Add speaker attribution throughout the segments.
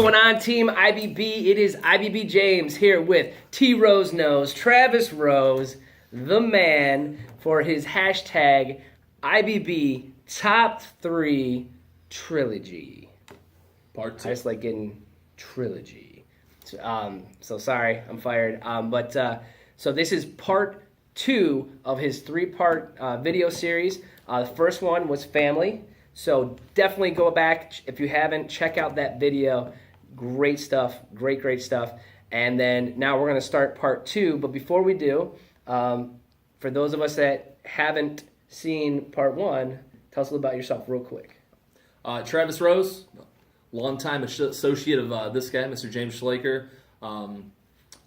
Speaker 1: going on, Team IBB? It is IBB James here with T Rose Knows, Travis Rose, the man, for his hashtag IBB Top 3 Trilogy.
Speaker 2: Part 2.
Speaker 1: I just like getting trilogy. So sorry, I'm fired. So this is part 2 of his 3-part video series. The first one was family. So definitely go back, if you haven't, check out that video. Great stuff, great stuff. And then now we're going to start part 2. But before we do, for those of us that haven't seen part 1, tell us a little about yourself real quick.
Speaker 2: Travis Rose, longtime associate of this guy, Mr. James Schlaker.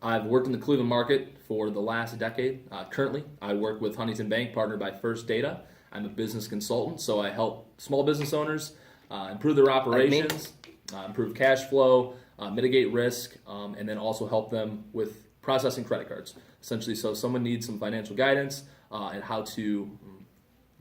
Speaker 2: I've worked in the Cleveland market for the last decade. Currently, I work with Huntington Bank, partnered by First Data. I'm a business consultant, so I help small business owners improve their operations, improve cash flow, mitigate risk, and then also help them with processing credit cards. Essentially, so if someone needs some financial guidance and how to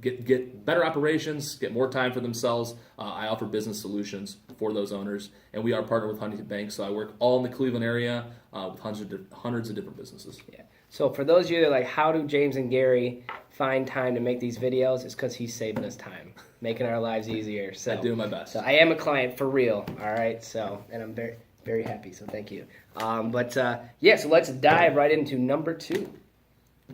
Speaker 2: get better operations, get more time for themselves, I offer business solutions for those owners, and we are partnered with Huntington Bank, so I work all in the Cleveland area with hundreds of different businesses.
Speaker 1: Yeah. So for those of you that are like, how do James and Gary find time to make these videos? It's because he's saving us time, making our lives easier. So
Speaker 2: I do my best.
Speaker 1: So I am a client for real, all right? So, and I'm very happy, so thank you. So let's dive right into number 2.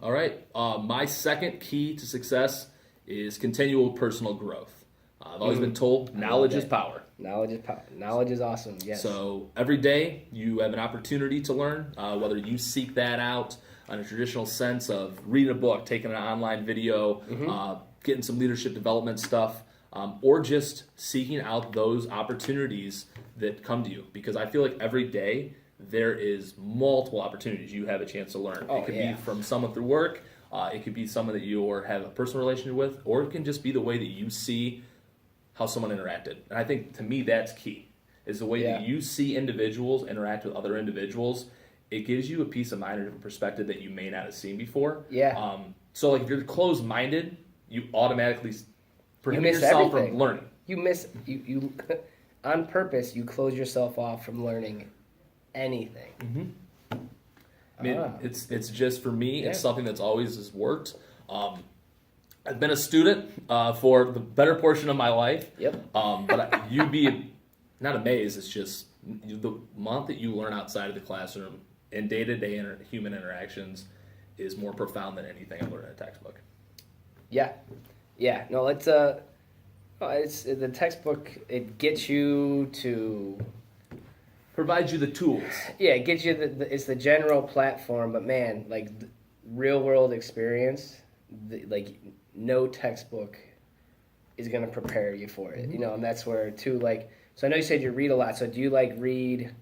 Speaker 2: All right. My second key to success is continual personal growth. I've always been told knowledge is power.
Speaker 1: Knowledge is power. Knowledge is awesome, yes.
Speaker 2: So every day you have an opportunity to learn, whether you seek that out in a traditional sense of reading a book, taking an online video, getting some leadership development stuff, or just seeking out those opportunities that come to you. Because I feel like every day there is multiple opportunities you have a chance to learn. It could be from someone through work, it could be someone that you have a personal relationship with, or it can just be the way that you see how someone interacted. And I think, to me, that's key, is the way that you see individuals interact with other individuals. It gives you a peace of mind or different perspective that you may not have seen before.
Speaker 1: Yeah.
Speaker 2: So like if you're closed-minded, you automatically prohibit yourself from learning.
Speaker 1: You on purpose, you close yourself off from learning anything.
Speaker 2: Mm-hmm. I mean, it's just, for me, it's something that's always has worked. I've been a student for the better portion of my life.
Speaker 1: Yep.
Speaker 2: But you'd be not amazed. It's just the amount that you learn outside of the classroom and day-to-day human interactions is more profound than anything I learned in a textbook.
Speaker 1: Yeah. No, it's the textbook. It gets you to
Speaker 2: Provides you the tools.
Speaker 1: Yeah, it gets you it's the general platform, but man, like real world experience, like no textbook is gonna prepare you for it. You know, and that's where too, like, so I know you said you read a lot. So do you like read,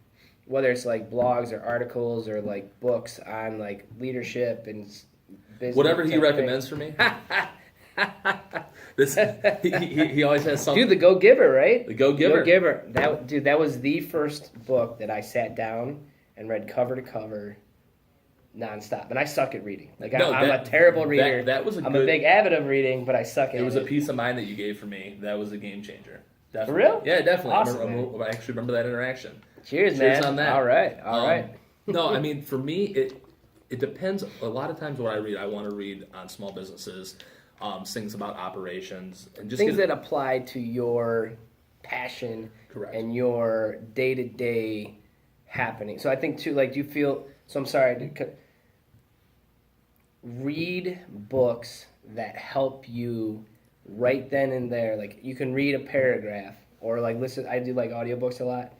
Speaker 1: whether it's like blogs or articles or like books on like leadership and business?
Speaker 2: Whatever he recommends for me. He always has something.
Speaker 1: Dude, The Go-Giver, right?
Speaker 2: The Go-Giver.
Speaker 1: Go-Giver. That was the first book that I sat down and read cover to cover nonstop. And I suck at reading. Like, I'm a terrible reader. I'm a big avid of reading, but I suck at it.
Speaker 2: It was a peace of mind that you gave for me. That was a game changer. Definitely.
Speaker 1: For real?
Speaker 2: Yeah, definitely.
Speaker 1: Awesome,
Speaker 2: I actually remember that interaction.
Speaker 1: Cheers, man.
Speaker 2: Cheers on that.
Speaker 1: All right.
Speaker 2: No, I mean, for me, it depends. A lot of times what I read, I want to read on small businesses, things about operations, and just
Speaker 1: things that apply to your passion.
Speaker 2: Correct.
Speaker 1: And your day-to-day happening. So I think too, like, do you feel, so I'm sorry, read books that help you right then and there. Like, you can read a paragraph, or like listen, I do like audiobooks a lot.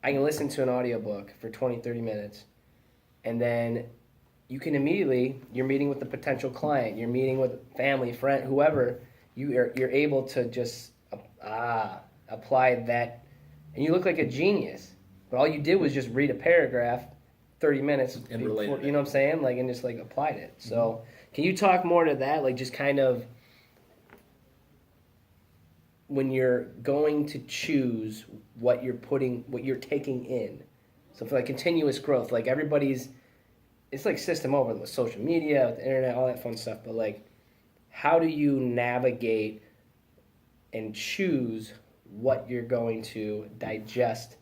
Speaker 1: I can listen to an audiobook for 20, 30 minutes, and then you can immediately, you're meeting with a potential client, you're meeting with family, friend, whoever, you're able to just apply that, and you look like a genius. But all you did was just read a paragraph, 30 minutes,
Speaker 2: and related,
Speaker 1: you know what I'm saying? Like, and just like applied it. So can you talk more to that? Like, just kind of when you're going to choose what you're taking in. So for like continuous growth, like it's like system over with social media, with the internet, all that fun stuff. But like, how do you navigate and choose what you're going to digest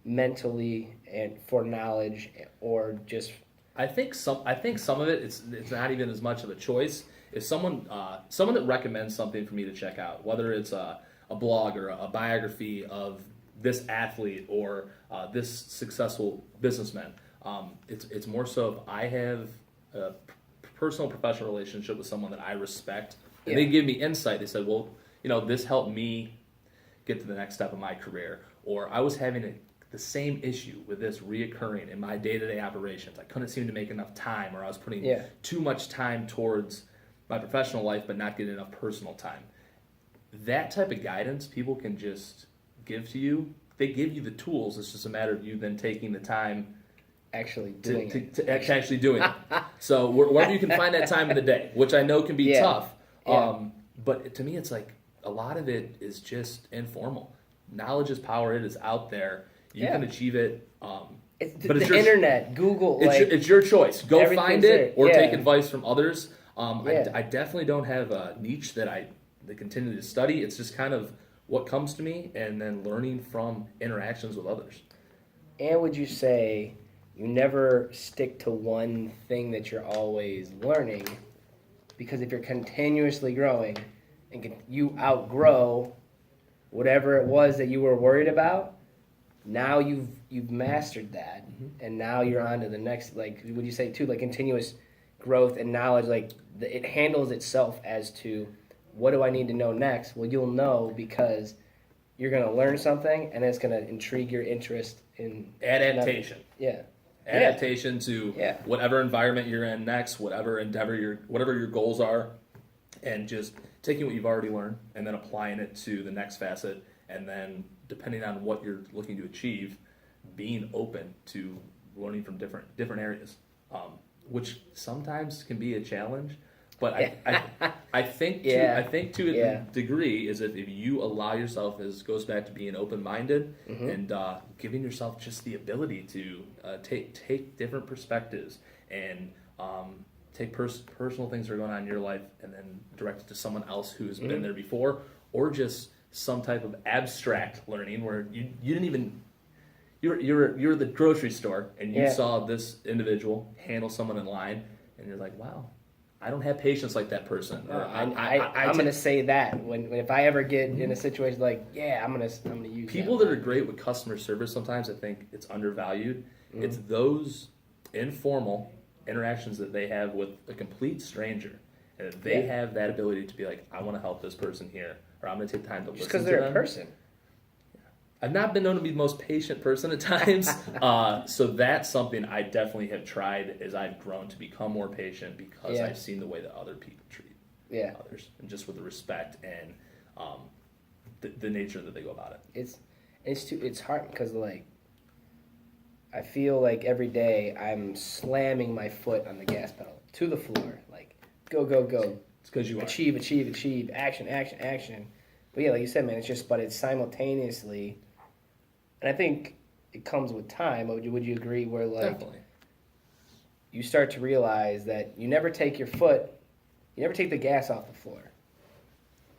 Speaker 1: mentally and for knowledge, or just
Speaker 2: I think some of it it's not even as much of a choice. If someone that recommends something for me to check out, whether it's a blog or a biography of this athlete or this successful businessman, it's more so if I have a personal professional relationship with someone that I respect, and they give me insight. They said, well, this helped me get to the next step of my career, or I was having the same issue with this reoccurring in my day-to-day operations. I couldn't seem to make enough time, or I was putting too much time towards my professional life but not getting enough personal time. That type of guidance people can just give to you. They give you the tools. It's just a matter of you then taking the time
Speaker 1: actually doing
Speaker 2: to actually doing it. So wherever you can find that time in the day, which I know can be tough. But to me, it's like a lot of it is just informal. Knowledge is power. It is out there. You can achieve it.
Speaker 1: It's the internet, Google.
Speaker 2: It's your choice. Go find it or take advice from others. I definitely don't have a niche that I continue to study. It's just kind of what comes to me and then learning from interactions with others.
Speaker 1: And would you say you never stick to one thing that you're always learning? Because if you're continuously growing and you outgrow whatever it was that you were worried about, now you've mastered that, and now you're on to the next. Like, would you say too, like continuous growth and knowledge, like it handles itself as to what do I need to know next? Well, you'll know because you're going to learn something, and it's going to intrigue your interest in
Speaker 2: adaptation. Adaptation to whatever environment you're in next, whatever endeavor whatever your goals are, and just taking what you've already learned and then applying it to the next facet, and then depending on what you're looking to achieve, being open to learning from different areas, which sometimes can be a challenge. But I think to a degree is that if you allow yourself, as goes back to being open-minded and giving yourself just the ability to take different perspectives and take personal things that are going on in your life and then direct it to someone else who's been there before, or just some type of abstract learning where you didn't even you're at the grocery store and you saw this individual handle someone in line and you're like, wow, I don't have patience like that person. Or
Speaker 1: I'm going to say that when if I ever get in a situation like, I'm going to use
Speaker 2: people that are great with customer service. Sometimes I think it's undervalued. It's those informal interactions that they have with a complete stranger, and if they have that ability to be like, I want to help this person here, or I'm going to take time to listen to them. Just because
Speaker 1: they're a person.
Speaker 2: I've not been known to be the most patient person at times, so that's something I definitely have tried as I've grown to become more patient because I've seen the way that other people treat others, and just with the respect and the nature that they go about it.
Speaker 1: It's hard because like I feel like every day I'm slamming my foot on the gas pedal to the floor, like go.
Speaker 2: It's because you
Speaker 1: achieve, action. But like you said, man, it's simultaneously. And I think it comes with time. Would you agree? Where like
Speaker 2: definitely
Speaker 1: you start to realize that you never take the gas off the floor.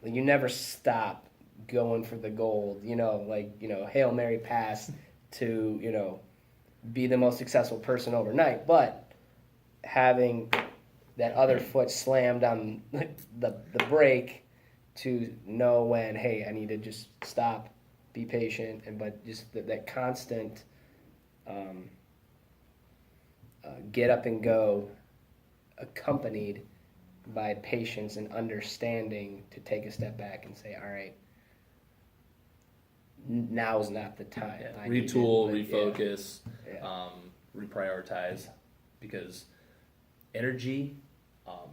Speaker 1: Like you never stop going for the gold. Hail Mary pass to be the most successful person overnight. But having that other foot slammed on the brake to know when, hey, I need to just stop. Be patient, but just that constant get up and go, accompanied by patience and understanding to take a step back and say, all right, now is not the time.
Speaker 2: Retool, refocus, reprioritize, because energy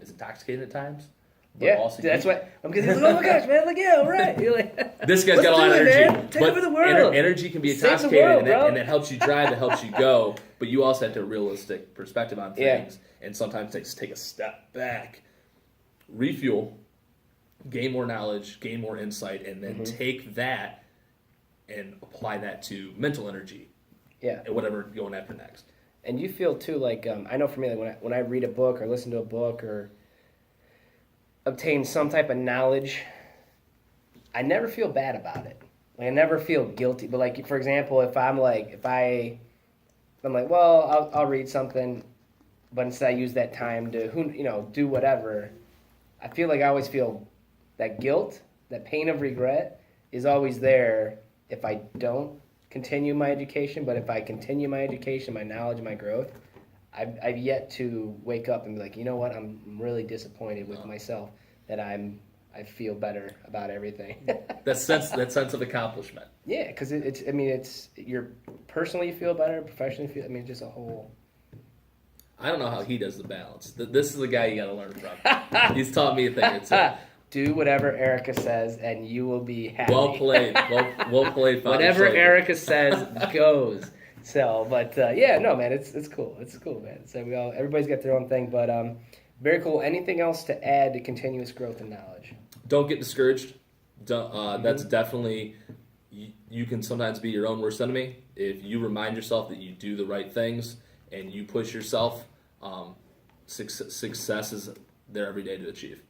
Speaker 2: is intoxicating at times.
Speaker 1: That's why. Because he's like, oh my gosh, man, like, all right. You're like,
Speaker 2: this guy's got a lot of energy.
Speaker 1: Man. Take over the world.
Speaker 2: Energy can be intoxicating, and that helps you drive, that helps you go. But you also have to have a realistic perspective on things, and sometimes take a step back, refuel, gain more knowledge, gain more insight, and then take that and apply that to mental energy. And whatever you're going after next.
Speaker 1: And you feel too like I know for me, like when I read a book or listen to a book or obtain some type of knowledge, I never feel bad about it. Like I never feel guilty. But like for example, if I'm like I'm like, well, I'll read something, but instead I use that time to do whatever. I feel like I always feel that guilt, that pain of regret is always there if I don't continue my education. But if I continue my education, my knowledge, my growth, I've yet to wake up and be like, you know what, I'm really disappointed with myself that I feel better about everything.
Speaker 2: That sense of accomplishment.
Speaker 1: Yeah, because it's you're personally you feel better, professionally you feel. I mean, just a whole.
Speaker 2: I don't know how he does the balance. This is the guy you got to learn from. He's taught me a thing or two.
Speaker 1: Do whatever Erica says, and you will be happy.
Speaker 2: Well played. Well played, Father
Speaker 1: Whatever
Speaker 2: Slater.
Speaker 1: Erica says goes. So, but yeah, no, man, it's cool. It's cool, man. So everybody's got their own thing, but very cool. Anything else to add to continuous growth and knowledge?
Speaker 2: Don't get discouraged. That's definitely, you can sometimes be your own worst enemy. If you remind yourself that you do the right things and you push yourself, success is there every day to achieve.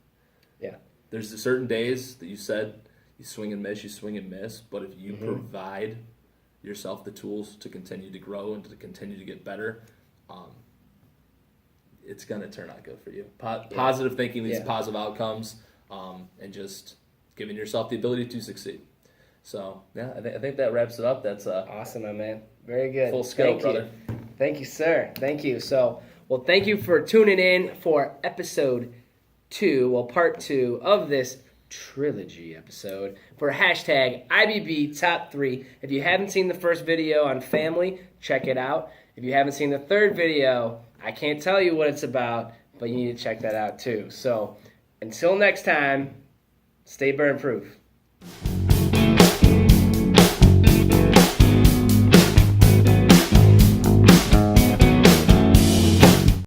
Speaker 1: Yeah.
Speaker 2: There's certain days that you said you swing and miss, but if you provide yourself the tools to continue to grow and to continue to get better, it's going to turn out good for you. Positive thinking leads to positive outcomes, and just giving yourself the ability to succeed. So, yeah, I think that wraps it up. That's
Speaker 1: awesome, my man. Very good.
Speaker 2: Full skill, brother.
Speaker 1: Thank you, sir. Thank you. So, well, thank you for tuning in for episode 2, part 2 of this Trilogy episode for hashtag IBB Top 3. If you haven't seen the first video on family, check it out. If you haven't seen the third video, I can't tell you what it's about, but you need to check that out too. So, until next time, stay burn proof.